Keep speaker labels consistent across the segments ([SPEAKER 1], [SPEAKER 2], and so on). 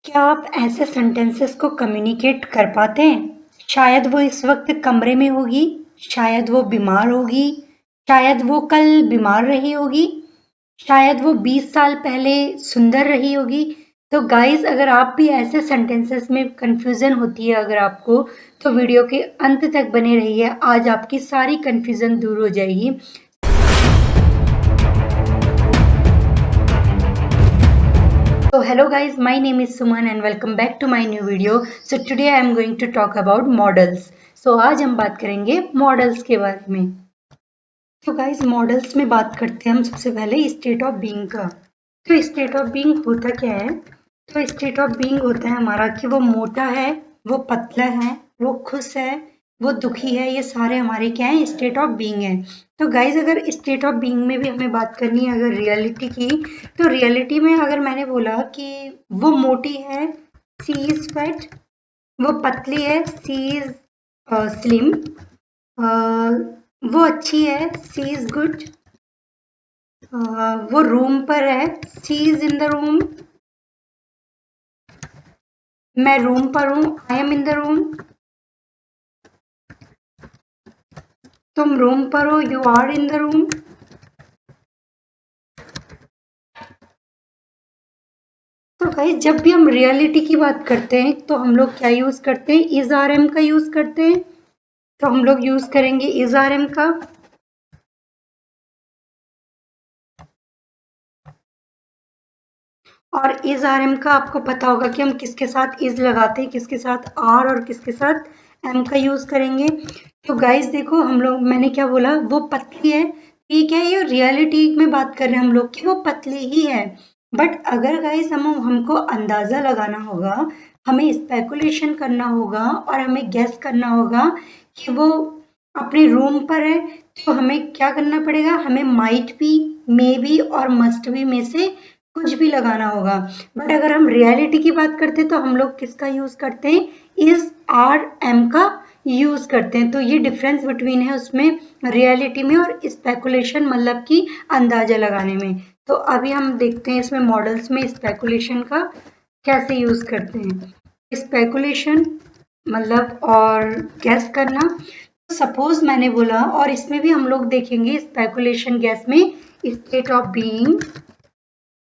[SPEAKER 1] क्या आप ऐसे सेंटेंसेस को कम्युनिकेट कर पाते हैं? शायद वो इस वक्त कमरे में होगी, शायद वो बीमार होगी, शायद वो कल बीमार रही होगी, शायद वो 20 साल पहले सुंदर रही होगी। तो गाइस, अगर आप भी ऐसे सेंटेंसेस में कंफ्यूजन होती है अगर आपको, तो वीडियो के अंत तक बने रहिए। आज आपकी सारी कंफ्यूजन दूर हो जाएगी। So hello guys, my name is Suman and welcome back to my new video. So today I am going to talk about models. So आज हम बात करेंगे मॉडल्स के बारे में। तो गाइस, मॉडल्स में बात करते हैं हम सबसे पहले स्टेट ऑफ बीइंग का। तो स्टेट ऑफ बीइंग होता क्या है? तो स्टेट ऑफ बीइंग होता है हमारा कि वो मोटा है, वो पतला है, वो खुश है, वो दुखी है। ये सारे हमारे क्या है? स्टेट ऑफ बीइंग है। तो गाइज, अगर स्टेट ऑफ बीइंग में भी हमें बात करनी है अगर रियलिटी की, तो रियलिटी में अगर मैंने बोला कि वो मोटी है, सी इज फैट, वो पतली है, सी इज स्लिम, वो अच्छी है, सी इज गुड, वो रूम पर है, she is in the room, मैं रूम पर हूँ, I am in the room, तुम रूम पर हो, you are in the room. तो भाई, जब भी हम रियलिटी की बात करते हैं तो हम लोग क्या यूज करते हैं? इज आर एम का यूज करते हैं। तो हम लोग यूज करेंगे इज आर एम का। और इज आर एम का आपको पता होगा कि हम किसके साथ इज लगाते हैं, किसके साथ आर और किसके साथ एम का यूज करेंगे। तो गाइस देखो, हम लोग, मैंने क्या बोला? वो पतली है, ठीक है, ये रियलिटी में बात कर रहे हैं हम लोग कि वो पतली ही है। बट अगर गाइस हमको अंदाजा लगाना होगा, हमें स्पेकुलेशन करना होगा और हमें गेस करना होगा कि वो अपने रूम पर है, तो हमें क्या करना पड़ेगा? हमें माइट बी, मे बी और मस्ट बी में से कुछ भी लगाना होगा। बट अगर हम रियलिटी की बात करते हैं तो हम लोग किसका यूज करते हैं? इज आर एम का यूज करते हैं। तो ये डिफरेंस बिटवीन है उसमें, रियलिटी में और स्पेकुलेशन मतलब कि अंदाजा लगाने में। तो अभी हम देखते हैं इसमें मॉडल्स में स्पेकुलेशन का कैसे यूज करते हैं। स्पेकुलेशन मतलब और गैस करना। सपोज मैंने बोला, और इसमें भी हम लोग देखेंगे स्पेकुलेशन गैस में स्टेट ऑफ बीइंग,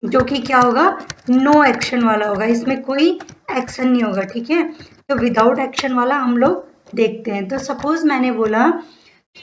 [SPEAKER 1] जो कि क्या होगा? नो एक्शन वाला होगा, इसमें कोई एक्शन नहीं होगा, ठीक है। तो विदाउट एक्शन वाला हम लोग देखते हैं। तो सपोज मैंने बोला,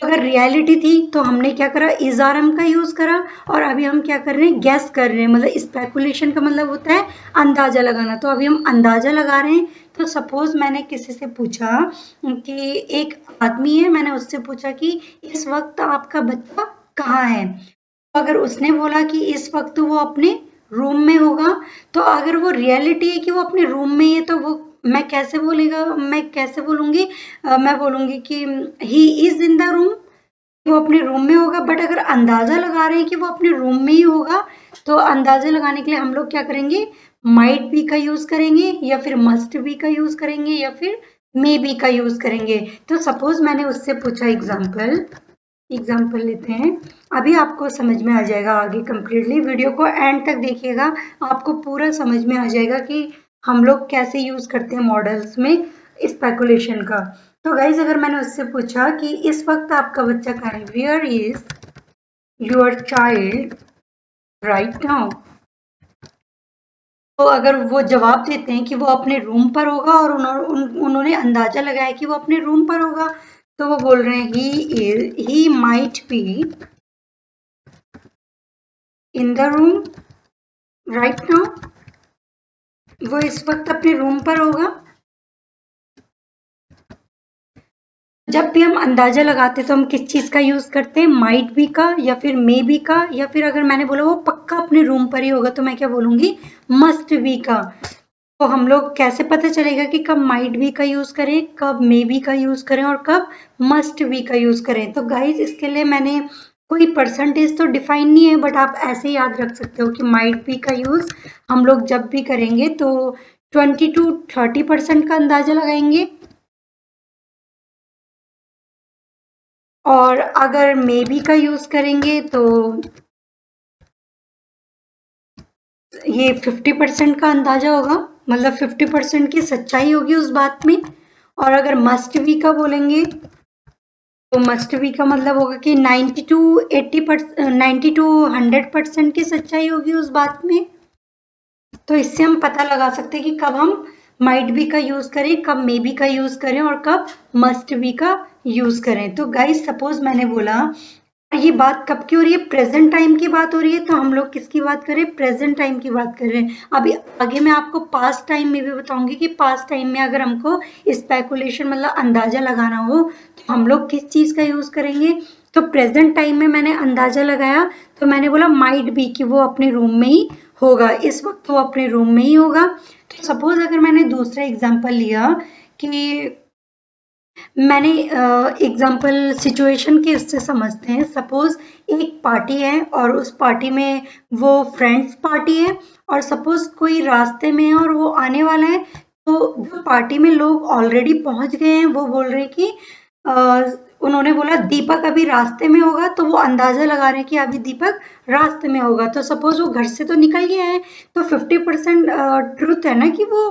[SPEAKER 1] अगर रियलिटी थी तो हमने क्या करा? इज आर एम का यूज करा। और अभी हम क्या कर रहे हैं? गैस कर रहे हैं। मतलब स्पेकुलेशन का मतलब होता है अंदाजा लगाना। तो अभी हम अंदाजा लगा रहे हैं। तो सपोज मैंने किसी से पूछा कि एक आदमी है, मैंने उससे पूछा कि इस वक्त आपका बच्चा कहाँ है। तो अगर उसने बोला कि इस वक्त वो अपने रूम में होगा, तो अगर वो रियलिटी है कि वो अपने रूम में ही है, तो वो मैं कैसे बोलेगा? मैं कैसे बोलूंगी? मैं बोलूंगी कि he is in the room, वो अपने रूम में होगा। बट अगर अंदाजा लगा रहे हैं कि वो अपने रूम में ही होगा, तो अंदाजा लगाने के लिए हम लोग क्या करेंगे? माइट बी का यूज करेंगे, या फिर मस्ट बी का यूज करेंगे, या फिर मे बी का यूज करेंगे। तो सपोज मैंने उससे पूछा, एग्जाम्पल लेते हैं। अभी आपको समझ में आ जाएगा आगे कंप्लीटली, वीडियो को एंड तक देखिएगा, आपको पूरा समझ में आ जाएगा कि हम लोग कैसे यूज करते हैं मॉडल्स में स्पेकुलेशन का। तो गाइज, अगर मैंने उससे पूछा कि इस वक्त आपका बच्चा कहाँ है, where is your child right now, तो अगर वो जवाब देते हैं कि वो अपने रूम पर होगा और उन्होंने अंदाजा लगाया कि वो अपने रूम पर होगा, तो वो बोल रहे हैं he might be in the room right now, वो इस वक्त अपने रूम पर होगा। जब भी हम अंदाजा लगाते हैं तो हम किस चीज का यूज करते हैं? माइट बी का, या फिर मे बी का, या फिर अगर मैंने बोला वो पक्का अपने रूम पर ही होगा, तो मैं क्या बोलूंगी? मस्ट बी का। तो हम लोग कैसे पता चलेगा कि कब माइट बी का यूज करें, कब मे बी का यूज करें और कब मस्ट बी का यूज करें? तो गाइज, इसके लिए मैंने कोई परसेंटेज तो डिफाइन नहीं है, बट आप ऐसे याद रख सकते हो कि माइट बी का यूज हम लोग जब भी करेंगे तो 20 to 30% का अंदाजा लगाएंगे। और अगर मे बी का यूज करेंगे तो ये 50% का अंदाजा होगा। मतलब 50% की सच्चाई होगी उस बात में। और अगर मस्ट बी का बोलेंगे तो मस्ट बी का मतलब होगा कि 90 टू 80%, 90 टू 100% की सच्चाई होगी उस बात में। तो इससे हम पता लगा सकते हैं कि कब हम माइट बी का यूज करें, कब मे बी का यूज करें और कब मस्ट बी का यूज करें। तो गाइस सपोज मैंने बोला, ये बात कब की हो रही है, प्रेजेंट टाइम की बात हो रही है, तो हम लोग किसकी बात करें, प्रेजेंट टाइम की बात कर रहे हैं। अभी आगे मैं आपको पास्ट टाइम में भी बताऊंगी कि पास्ट टाइम में अगर हमको स्पेकुलेशन मतलब अंदाजा लगाना हो तो हम लोग किस चीज का यूज करेंगे। तो प्रेजेंट टाइम में मैंने अंदाजा लगाया तो मैंने बोला माइट बी कि वो अपने रूम में ही होगा, इस वक्त वो अपने रूम में ही होगा। तो सपोज अगर मैंने दूसरा एग्जांपल लिया कि मैंने एग्जाम्पल सिचुएशन के उससे समझते हैं। सपोज एक पार्टी है और उस पार्टी में वो फ्रेंड्स पार्टी है और सपोज कोई रास्ते में है और वो आने वाला है। तो जो पार्टी में लोग ऑलरेडी पहुंच गए हैं वो बोल रहे हैं कि उन्होंने बोला दीपक अभी रास्ते में होगा, तो वो अंदाजा लगा रहे हैं कि अभी दीपक रास्ते में होगा। तो सपोज वो घर से तो निकल गया है तो 50% ट्रुथ है ना कि वो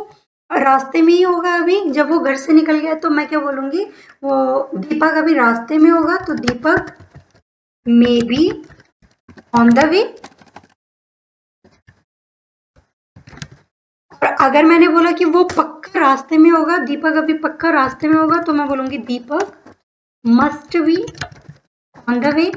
[SPEAKER 1] रास्ते में ही होगा। अभी जब वो घर से निकल गया तो मैं क्या बोलूंगी, वो दीपक अभी रास्ते में होगा, तो Deepak may be on the way. और अगर मैंने बोला कि वो पक्का रास्ते में होगा, दीपक अभी पक्का रास्ते में होगा, तो मैं बोलूंगी Deepak must be on the way.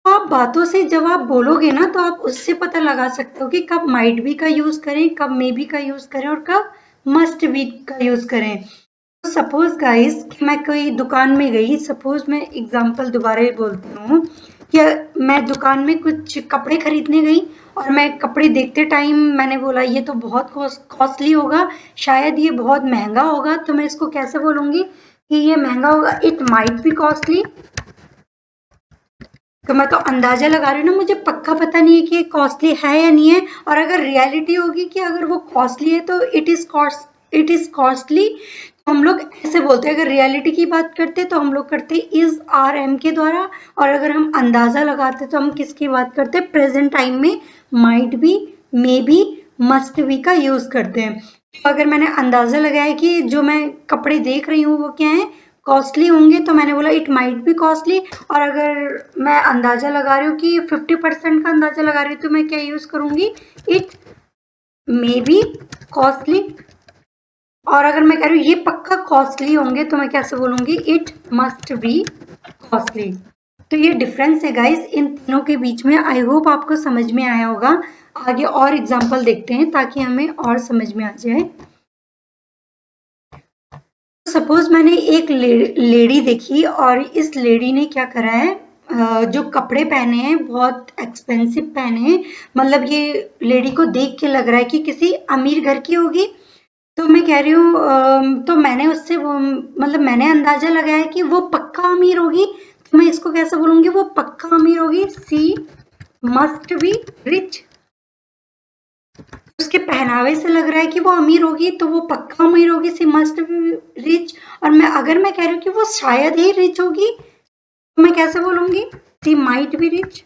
[SPEAKER 1] आप बातों से जब आप बोलोगे ना तो आप उससे पता लगा सकते हो कि कब माइट बी का यूज करें, कब मे बी का यूज करें और कब मस्ट बी का यूज करें। सपोज गाइस कि मैं कोई दुकान में गई, सपोज मैं एग्जांपल दोबारा ही बोलती हूँ कि मैं दुकान में कुछ कपड़े खरीदने गई और मैं कपड़े देखते टाइम मैंने बोला ये तो बहुत कॉस्टली होगा, शायद ये बहुत महंगा होगा। तो मैं इसको कैसे बोलूंगी कि ये महंगा होगा, इट माइट बी कॉस्टली। तो मैं तो अंदाजा लगा रही हूँ ना, मुझे पक्का पता नहीं है कि ये कॉस्टली है या नहीं है। और अगर रियलिटी होगी कि अगर वो कॉस्टली है तो इट इज कॉस्टली। हम लोग ऐसे बोलते हैं। अगर रियलिटी की बात करते तो हम लोग करते इज आर एम के द्वारा, और अगर हम अंदाजा लगाते तो हम किसकी बात करते, प्रेजेंट टाइम में might be, may be, must B का यूज करते हैं। तो अगर मैंने अंदाजा लगाया कि जो मैं कपड़े देख रही हूँ वो क्या है, कॉस्टली होंगे, तो मैंने बोला इट माइट बी कॉस्टली। और अगर मैं अंदाजा लगा रही हूँ कि 50% का अंदाजा लगा रही हूँ तो मैं क्या यूज करूंगी, इट मे बी कॉस्टली। और अगर मैं कह रही हूँ ये पक्का कॉस्टली होंगे तो मैं कैसे बोलूंगी, इट मस्ट बी कॉस्टली। तो ये डिफरेंस है गाइस इन तीनों के बीच में। आई होप आपको समझ में आया होगा। आगे और एग्जांपल देखते हैं ताकि हमें और समझ में आ जाए। सपोज मैंने एक लेडी देखी और इस लेडी ने क्या करा है, जो कपड़े पहने हैं बहुत एक्सपेंसिव पहने हैं। मतलब ये लेडी को देख के लग रहा है कि किसी अमीर घर की होगी। तो मैं कह रही हूँ तो मैंने उससे वो मतलब मैंने अंदाजा लगाया कि वो पक्का अमीर होगी। तो मैं इसको कैसे बोलूंगी, वो पक्का अमीर होगी, सी मस्ट बी रिच। उसके पहनावे से लग रहा है कि वो अमीर होगी तो वो पक्का अमीर होगी, सी मस्ट बी रिच। और मैं अगर मैं कह रही हूँ कि वो शायद ही रिच होगी तो मैं कैसे बोलूंगी, सी माइट बी रिच।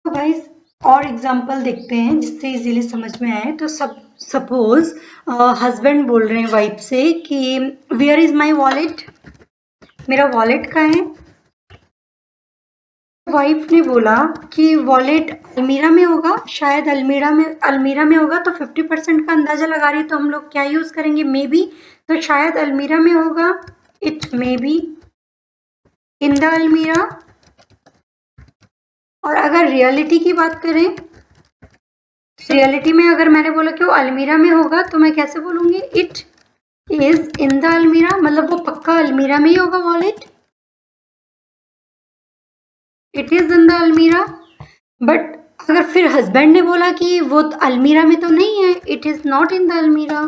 [SPEAKER 1] तो गाइस और एग्जांपल देखते हैं जिससे इजीली समझ में आए। तो सपोज हस्बैंड बोल रहे हैं वाइफ से कि वेयर इज माई वॉलेट, मेरा वॉलेट कहाँ है। वाइफ ने बोला कि वॉलेट अलमीरा में होगा, शायद अलमीरा में होगा। तो 50% का अंदाजा लगा रही है तो हम लोग क्या यूज करेंगे, मे बी। तो शायद अलमीरा में होगा, it may be in the अलमीरा। और अगर रियलिटी की बात करें, रियलिटी में अगर मैंने बोला कि वो अलमीरा में होगा तो मैं कैसे बोलूंगी, इट इज इन द अलमीरा। मतलब वो पक्का अलमीरा में ही होगा wallet, it is in the अलमीरा। बट अगर फिर हस्बैंड ने बोला कि वो अलमीरा में तो नहीं है, it is not in the almirah,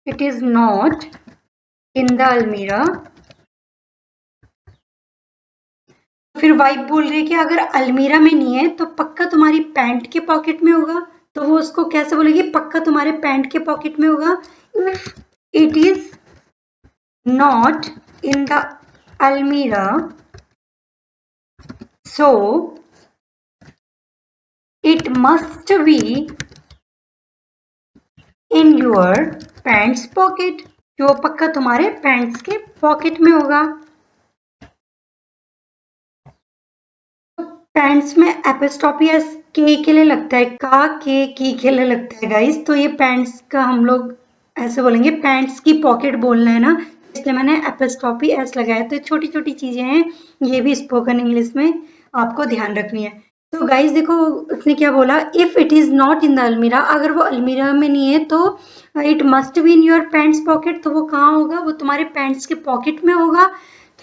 [SPEAKER 1] it is not in the almirah. फिर वाइफ बोल रही है कि अगर अलमीरा में नहीं है तो पक्का तुम्हारी पैंट के पॉकेट में होगा। तो वो उसको कैसे बोलेगी, पक्का तुम्हारे पैंट के पॉकेट में होगा, if it is not in the अलमीरा, so it must be in your pants pocket, जो पक्का तुम्हारे पैंट्स के पॉकेट में होगा। पैंट्स में एपोस्ट्रोफी एस के लिए लगता है, का के की के लिए लगता है गाइस, तो ये पैंट्स का हम लोग ऐसे बोलेंगे, पैंट्स की पॉकेट बोलना है ना, इसलिए मैंने एपोस्ट्रोफी एस लगाया। तो छोटी छोटी चीजें हैं, ये भी स्पोकन इंग्लिश में आपको ध्यान रखनी है। तो गाइस देखो उसने क्या बोला, if it is not in the अलमीरा, अगर वो अलमीरा में नहीं है तो it must be in your pants pocket, तो वो कहाँ होगा, वो तुम्हारे पैंट्स के पॉकेट में होगा।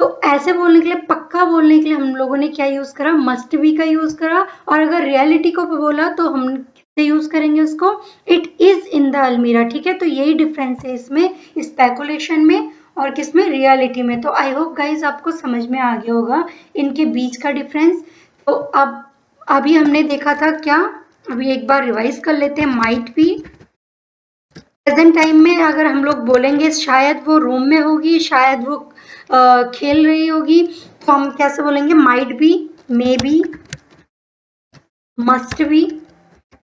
[SPEAKER 1] तो ऐसे बोलने के लिए, पक्का बोलने के लिए हम लोगों ने क्या यूज करा, मस्ट बी का यूज करा। और अगर रियलिटी को बोला तो हम किससे यूज करेंगे उसको, इट इज इन द अलमीरा। ठीक है, तो यही डिफरेंस है इसमें, स्पेकुलेशन में और किसमें, रियलिटी में। तो आई होप गाइज आपको समझ में आ गया होगा इनके बीच का डिफरेंस। तो अब अभी हमने देखा था क्या, अभी एक बार रिवाइज कर लेते हैं। माइट बी, प्रेजेंट टाइम में अगर हम लोग बोलेंगे शायद वो रूम में होगी, शायद वो खेल रही होगी, तो हम कैसे बोलेंगे, might be, may be, must B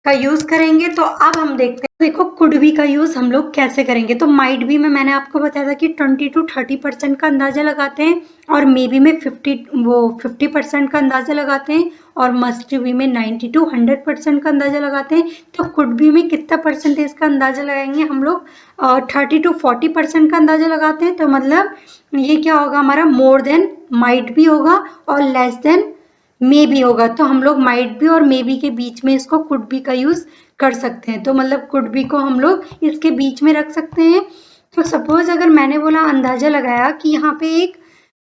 [SPEAKER 1] का यूज करेंगे। तो अब हम देखते हैं, देखो कुड बी का यूज हम लोग कैसे करेंगे। तो माइट बी में मैंने आपको बताया था कि 20 to 30% का अंदाजा लगाते हैं, और मे बी में 50% का अंदाजा लगाते हैं, और मस्ट बी में 90 to 100% का अंदाजा लगाते हैं। तो कुड बी में कितना परसेंटेज का अंदाजा लगाएंगे हम लोग, 30 to 40% का अंदाजा लगाते हैं। तो मतलब ये क्या होगा हमारा, मोर देन माइट बी होगा और लेस देन मे बी होगा। तो हम लोग माइट बी और मे बी के बीच में इसको कुड बी का यूज कर सकते हैं। तो मतलब कुड बी को हम लोग इसके बीच में रख सकते हैं। तो सपोज अगर मैंने बोला, अंदाजा लगाया कि यहाँ पे एक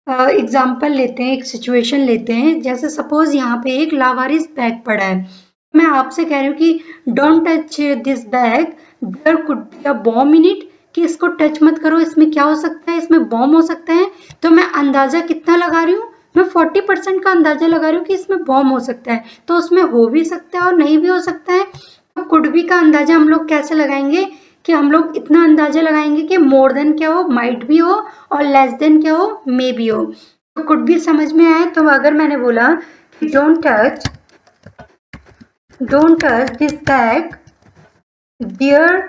[SPEAKER 1] एग्जाम्पल लेते हैं, एक सिचुएशन लेते हैं, जैसे सपोज यहाँ पे एक लावारिस बैग पड़ा है, मैं आपसे कह रही हूँ कि don't touch this bag, there could be a bomb in it, कि इसको टच मत करो, इसमें क्या हो सकता है, इसमें बॉम्ब हो सकता है। तो मैं अंदाजा कितना लगा रही हूँ, मैं 40% का अंदाजा लगा रही हूँ कि इसमें बॉम्ब हो सकता है। तो उसमें हो भी सकता है और नहीं भी हो सकता है। तो कुड बी का अंदाजा हम लोग कैसे लगाएंगे, कि हम लोग इतना अंदाजा लगाएंगे कि मोर देन क्या हो, माइट भी हो, और लेस देन क्या हो, मे भी हो। तो कुड बी समझ में आए। तो अगर मैंने बोला कि don't touch this bag, there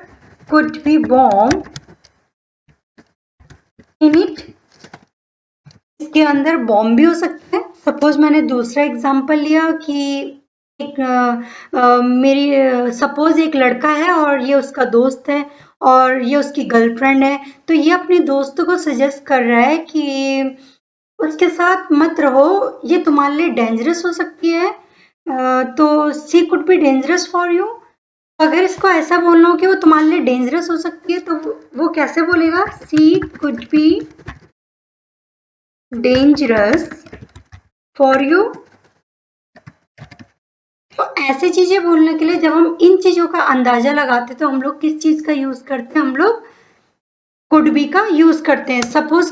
[SPEAKER 1] could be bomb in it, इसके अंदर बॉम्ब भी हो सकता है। सपोज मैंने दूसरा एग्जांपल लिया कि एक मेरी सपोज एक लड़का है और ये उसका दोस्त है और ये उसकी गर्लफ्रेंड है। तो ये अपने दोस्त को सजेस्ट कर रहा है कि उसके साथ मत रहो, ये तुम्हारे लिए डेंजरस हो सकती है। तो she could be dangerous for you. अगर इसको ऐसा बोलना हो कि वो तुम्हारे लिए डेंजरस हो सकती है, तो वो कैसे बोलेगा, she could be dangerous for you. तो ऐसी चीजें बोलने के लिए जब हम इन चीजों का अंदाजा लगाते हैं, तो हम लोग किस चीज का यूज करते हैं, हम लोग कुड बी का यूज करते हैं। सपोज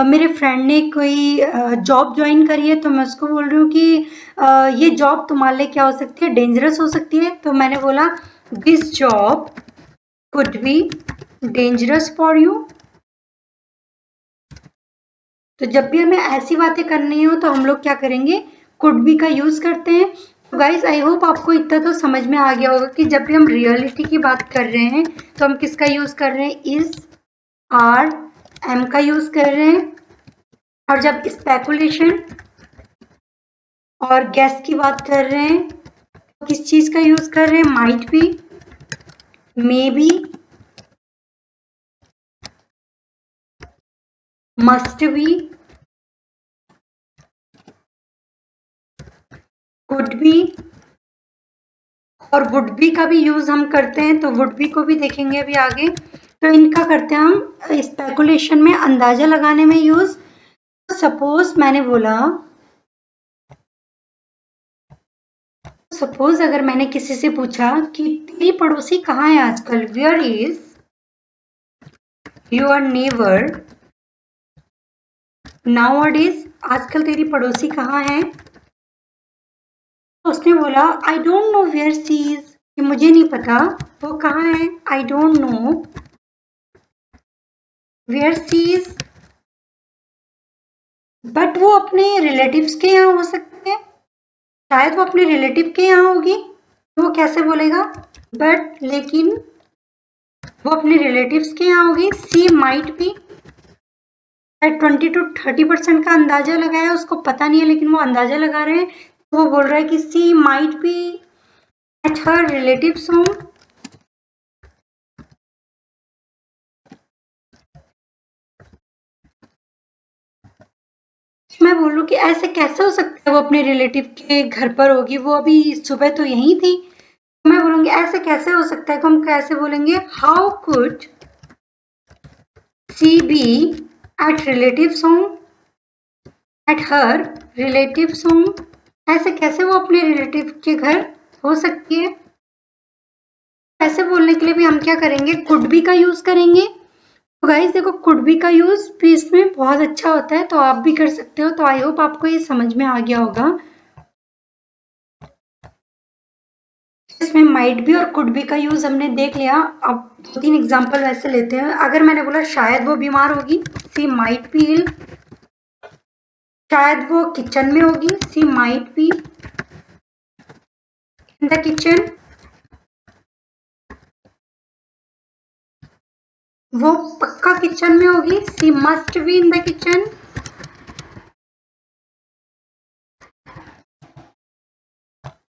[SPEAKER 1] मेरे फ्रेंड ने कोई जॉब ज्वाइन करी है, तो मैं उसको बोल रही हूँ कि ये जॉब तुम्हारे लिए क्या हो सकती है, डेंजरस हो सकती है। तो मैंने बोला this job could be dangerous for you. तो जब भी हमें ऐसी बातें करनी हो तो हम लोग क्या करेंगे, कुड बी का यूज करते हैं। तो गाइस आई होप आपको इतना तो समझ में आ गया होगा कि जब भी हम रियलिटी की बात कर रहे हैं तो हम किसका यूज कर रहे हैं, इज, आर, एम का यूज कर रहे हैं। और जब स्पेकुलेशन और गेस की बात कर रहे हैं तो किस चीज का यूज कर रहे हैं, might be, may be, must B, could be, और वुड बी का भी यूज हम करते हैं। तो वुड बी को भी देखेंगे अभी आगे। तो इनका करते हैं हम स्पेकुलेशन में, अंदाजा लगाने में यूज। सपोज मैंने बोला, सपोज अगर मैंने किसी से पूछा कि तेरी पड़ोसी कहाँ है आजकल, where is your neighbour nowadays, आजकल तेरी पड़ोसी कहाँ है। तो उसने बोला I don't know where she is, कि मुझे नहीं पता वो कहाँ है, I don't know where she is. But वो अपने रिलेटिव्स के यहाँ हो सकती है, शायद वो अपने रिलेटिव के यहाँ होगी। वो कैसे बोलेगा? बट लेकिन वो अपने रिलेटिव्स के यहाँ होगी। सी माइट बी 20 to 30% का अंदाजा लगाया, उसको पता नहीं है लेकिन वो अंदाजा लगा रहे हैं। तो वो बोल रहा है कि she might be at her relatives home. मैं बोलूं कि ऐसे कैसे हो सकता है वो अपने रिलेटिव के घर पर होगी, वो अभी सुबह तो यही थी। मैं बोलूंगी ऐसे कैसे हो सकता है, तो हम कैसे बोलेंगे? How could she be at relatives home at her relatives home. ऐसे कैसे वो अपने रिलेटिव के घर हो सकती है? ऐसे बोलने के लिए भी हम क्या करेंगे? कुड बी का यूज करेंगे। तो गाइस देखो, कुड बी का यूज भी इसमें बहुत अच्छा होता है, तो आप भी कर सकते हो। तो आई होप आपको ये समझ में आ गया होगा। इसमें माइट बी और कुड बी का यूज हमने देख लिया। अब 2-3 एग्जांपल वैसे लेते हैं। अगर मैंने बोला शायद वो बीमार होगी, सी माइट बी इल। शायद वो किचन में होगी, she might be in the kitchen. वो पक्का किचन में होगी, she must be in the kitchen.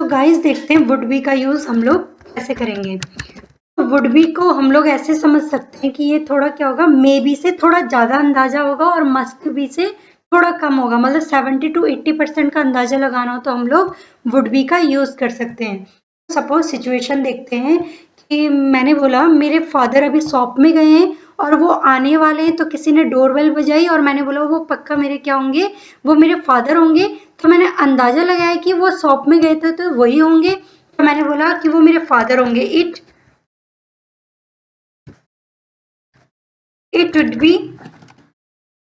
[SPEAKER 1] तो गाइस देखते हैं वुड बी का यूज हम लोग कैसे करेंगे। तो वुड बी को हम लोग ऐसे समझ सकते हैं कि ये थोड़ा क्या होगा, मे बी से थोड़ा ज्यादा अंदाजा होगा और मस्ट बी से थोड़ा कम होगा। मतलब 70 to 80% का अंदाजा लगाना हो तो हम लोग वुड बी का यूज कर सकते हैं। सपोज सिचुएशन देखते हैं कि मैंने बोला मेरे फादर अभी शॉप में गए हैं और वो आने वाले हैं, तो किसी ने डोरबेल बजाई और मैंने बोला वो पक्का मेरे क्या होंगे? वो मेरे फादर होंगे। तो मैंने अंदाजा लगाया कि वो शॉप में गए थे तो वही होंगे, तो मैंने बोला कि वो मेरे फादर होंगे। It would be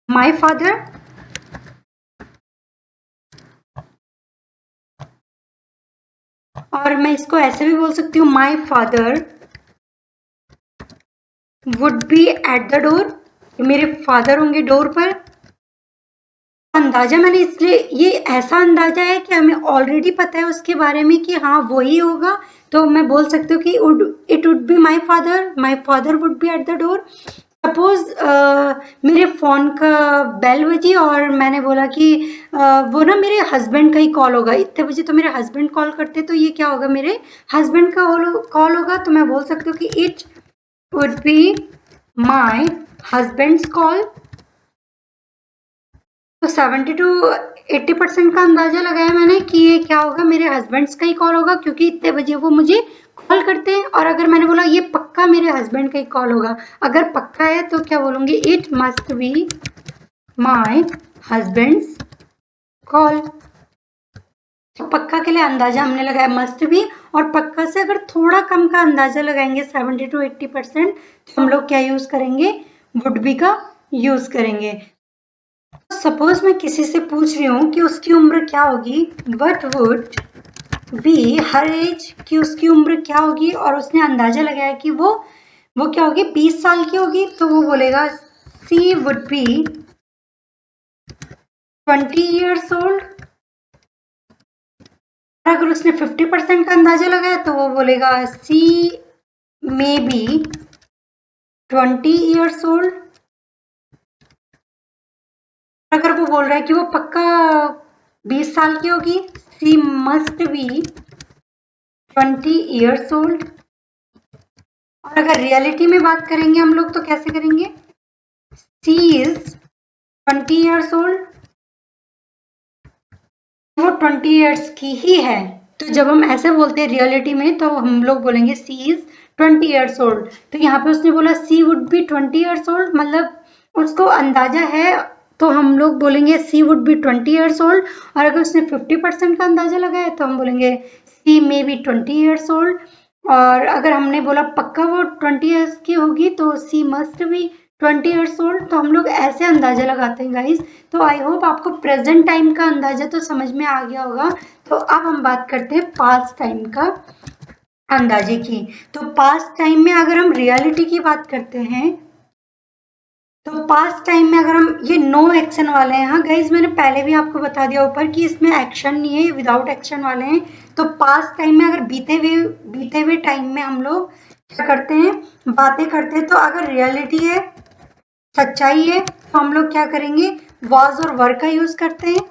[SPEAKER 1] my father. और मैं इसको ऐसे भी बोल सकती हूँ, my father would be at the door. मेरे फादर होंगे डोर पर। अंदाजा मैंने इसलिए, ये ऐसा अंदाजा है कि हमें ऑलरेडी पता है उसके बारे में कि हाँ वही होगा। तो मैं बोल सकती हूँ कि it would be my father would be at the door. Suppose मेरे फोन का बेल बजी और मैंने बोला कि वो ना मेरे हस्बैंड का ही कॉल होगा, इतने बजे तो मेरे हस्बैंड कॉल करते, तो ये क्या होगा? मेरे हस्बैंड का कॉल होगा। तो मैं बोल सकती हूँ कि it would be my husband's call. तो 70 to 80% का अंदाजा लगाया मैंने कि ये क्या होगा, मेरे हस्बैंड्स का ही कॉल होगा, क्योंकि इतने बजे वो मुझे कॉल करते हैं। और अगर मैंने बोला ये पक्का मेरे हस्बैंड का ही कॉल होगा, अगर पक्का है तो क्या बोलूंगी? It must be my husband's call. तो पक्का के लिए अंदाजा हमने लगाया मस्ट बी, और पक्का से अगर थोड़ा कम का अंदाजा लगाएंगे 70 to 80%, तो हम लोग क्या यूज करेंगे? वुड बी का यूज करेंगे। सपोज मैं किसी से पूछ रही हूँ कि उसकी उम्र क्या होगी, what would be her age, कि उसकी उम्र क्या होगी, और उसने अंदाजा लगाया कि वो क्या होगी? 20 साल की होगी। तो वो बोलेगा सी वुड बी 20 years old। अगर उसने 50% का अंदाजा लगाया तो वो बोलेगा सी मे बी 20 years old। अगर वो बोल रहा है कि वो पक्का 20 साल की होगी, she must B 20 years old। और अगर रियलिटी में बात करेंगे हम लोग तो कैसे करेंगे? सी इज 20 years old। वो 20 years की ही है। तो जब हम ऐसे बोलते हैं रियलिटी में तो हम लोग बोलेंगे सी इज 20 years old। तो यहाँ पे उसने बोला सी वुड बी 20 years old, मतलब उसको अंदाजा है, तो हम लोग बोलेंगे सी वुड बी 20 years old। और अगर उसने 50% का अंदाजा लगाया तो हम बोलेंगे सी मे बी 20 years old। और अगर हमने बोला पक्का वो 20 years की होगी तो सी मस्ट बी 20 years old। तो हम लोग ऐसे अंदाजा लगाते हैं गाइस। तो आई होप आपको प्रेजेंट टाइम का अंदाजा तो समझ में आ गया होगा। तो अब हम बात करते हैं पास्ट टाइम का अंदाजे की। तो पास्ट टाइम में अगर हम रियलिटी की बात करते हैं तो पास्ट टाइम में अगर हम ये नो एक्शन वाले हैं, हाँ गाइज मैंने पहले भी आपको बता दिया ऊपर कि इसमें एक्शन नहीं है, विदाउट एक्शन वाले हैं। तो पास्ट टाइम में अगर बीते हुए टाइम में हम लोग क्या करते हैं, बातें करते हैं, तो अगर रियलिटी है, सच्चाई है, तो हम लोग क्या करेंगे, वाज और वर का यूज करते हैं।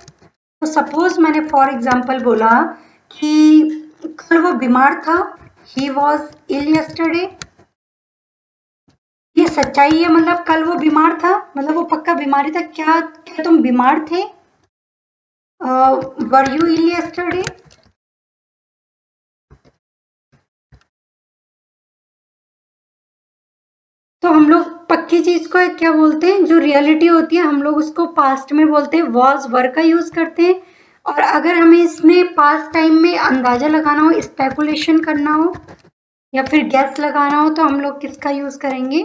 [SPEAKER 1] तो सपोज मैंने फॉर एग्जाम्पल बोला कि कल वो बीमार था, ही वॉज इल यस्टरडे, ये सच्चाई है, मतलब कल वो बीमार था, मतलब वो पक्का बीमारी था। क्या क्या तुम बीमार थे, वर यू इल यस्टरडे। तो हम लोग पक्की चीज को क्या बोलते हैं, जो रियलिटी होती है हम लोग उसको पास्ट में बोलते हैं, वॉज वर का यूज करते हैं। और अगर हमें इसमें पास्ट टाइम में अंदाजा लगाना हो, स्पेकुलेशन करना हो या फिर गैस लगाना हो, तो हम लोग किसका यूज करेंगे,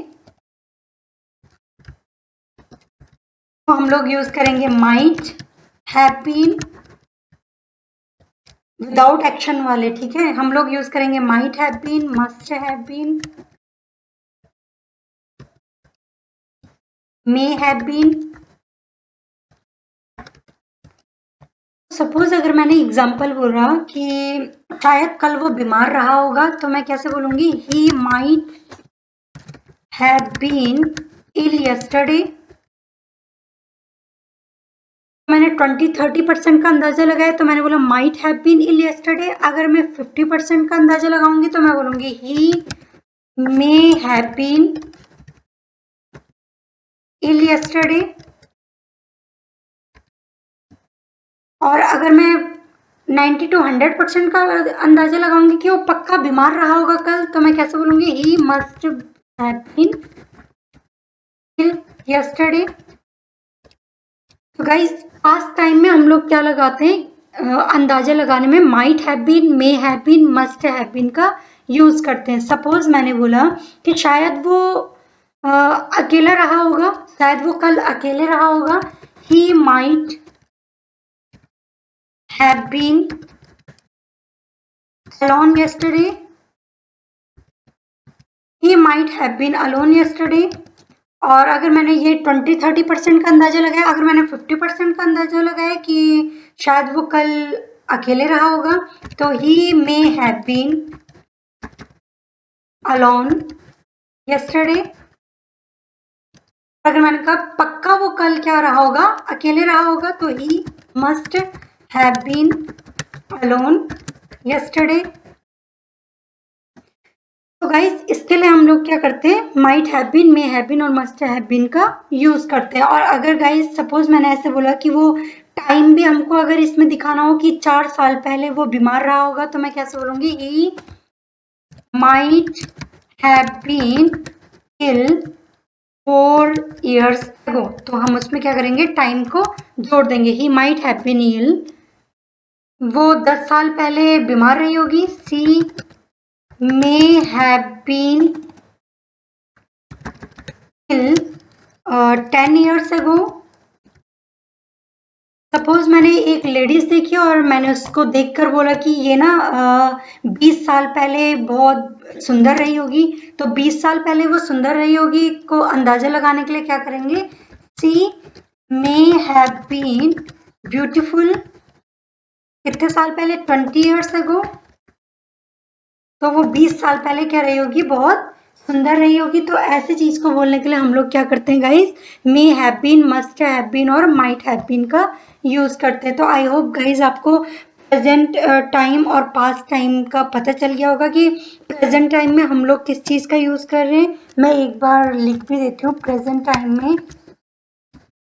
[SPEAKER 1] तो हम लोग यूज करेंगे might have been, without action वाले। ठीक है, हम लोग यूज करेंगे might have been, must have been, may have been. Suppose अगर मैंने एग्जांपल बोला कि शायद कल वो बीमार रहा होगा, तो मैं कैसे बोलूंगी, he might have been ill yesterday. मैंने 20-30% का अंदाजा लगाया, तो मैंने बोला might have been ill yesterday. अगर मैं 50% का अंदाजा लगाऊंगी, तो मैं बोलूंगी he may have been ill yesterday. और अगर मैं 90-100% का अंदाजा लगाऊंगी कि वो पक्का बीमार रहा होगा कल, तो मैं कैसे बोलूंगी, he must have been ill yesterday. तो गाइस पास्ट टाइम में हम लोग क्या लगाते हैं, अंदाजा लगाने में might have been, may have been, must have been का यूज करते हैं। सपोज मैंने बोला कि शायद वो अकेला रहा होगा, शायद वो कल अकेले रहा होगा, he might have been alone yesterday, he might have been alone yesterday। और अगर मैंने ये 20-30% का अंदाजा लगाया, अगर मैंने 50% का अंदाजा लगाया कि शायद वो कल अकेले रहा होगा, तो he may have been alone yesterday। अगर मैंने कहा पक्का वो कल क्या रहा होगा, अकेले रहा होगा, तो he must have been alone yesterday। तो गाइस इसके लिए हम लोग क्या करते हैं, might have been, may have been और मस्ट हैव बीन का यूज करते हैं। और अगर गाइस सपोज मैंने ऐसे बोला कि वो टाइम भी हमको अगर इसमें दिखाना हो कि 4 साल पहले वो बीमार रहा होगा, तो मैं कैसे बोलूंगी, he might have been ill 4 years ago। तो हम उसमें क्या करेंगे, टाइम को जोड़ देंगे, he might have been ill, वो 10 साल पहले बीमार रही होगी, she may have been ill 10 years ago। Suppose मैंने एक लेडीज देखी और मैंने उसको देखकर बोला कि ये ना 20 साल पहले बहुत सुंदर रही होगी, तो 20 साल पहले वो सुंदर रही होगी को अंदाजा लगाने के लिए क्या करेंगे, सी मे हैव बीन ब्यूटीफुल कितने साल पहले, 20 years ago। तो वो 20 साल पहले क्या रही होगी, बहुत सुंदर रही होगी। तो ऐसी चीज को बोलने के लिए हम लोग क्या करते हैं guys, may have been, must have been और माइट हैव बीन का यूज करते हैं। तो आई होप गाइस आपको प्रेजेंट टाइम और पास्ट टाइम का पता चल गया होगा कि प्रेजेंट टाइम में हम लोग किस चीज का यूज कर रहे हैं। मैं एक बार लिख भी देती हूँ, प्रेजेंट टाइम में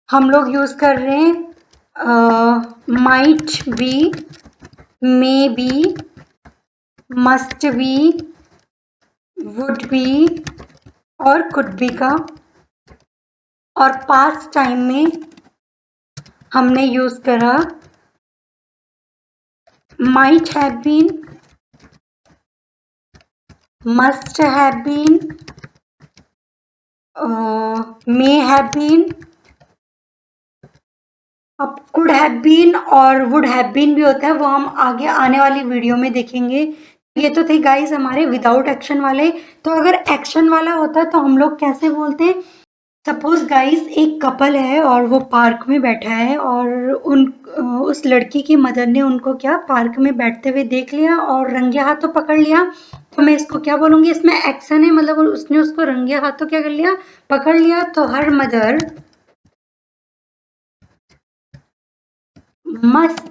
[SPEAKER 1] हम लोग यूज कर रहे हैं might be, may be, must be, would be और कुड बी का। और पास्ट टाइम में हमने यूज करा might have been, must have been, may have been. अब कुड हैव बीन और वुड हैव बीन भी होता है, वो हम आगे आने वाली वीडियो में देखेंगे। ये तो थे गाइस हमारे विदाउट एक्शन वाले। तो अगर एक्शन वाला होता है तो हम लोग कैसे बोलते हैं, सपोज गाइस एक कपल है और वो पार्क में बैठा है और उन उस लड़की की मदर ने उनको क्या पार्क में बैठते हुए देख लिया और रंगे हाथों पकड़ लिया। तो मैं इसको क्या बोलूंगी, इसमें एक्शन है, मतलब उसने उसको रंगे हाथों क्या कर लिया, पकड़ लिया। तो her mother must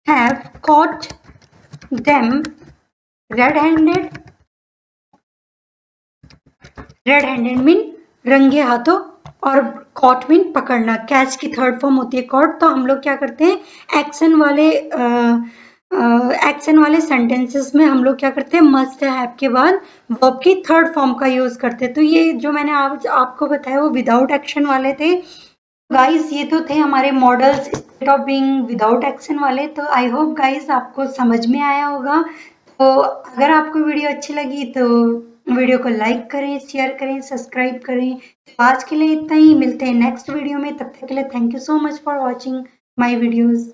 [SPEAKER 1] have caught them red handed. Red handed mean रंगे हाथों, और कॉट मीन पकड़ना। कैच की थर्ड फॉर्म होती है कॉट। तो हम लोग क्या करते हैं, एक्शन वाले सेंटेंसेस में हम लोग क्या करते हैं, मस्ट हैव के बाद वर्ब की थर्ड फॉर्म का यूज करते हैं। तो ये जो मैंने आज आपको बताया वो विदाउट एक्शन वाले थे। गाइस ये तो थे हमारे models state of being without action वाले। तो आई होप गाइस आपको समझ में आया होगा। तो अगर आपको वीडियो अच्छी लगी तो वीडियो को लाइक करें, शेयर करें, सब्सक्राइब करें। तो आज के लिए इतना ही, मिलते हैं नेक्स्ट वीडियो में। तब तक के लिए thank you so much for watching my videos.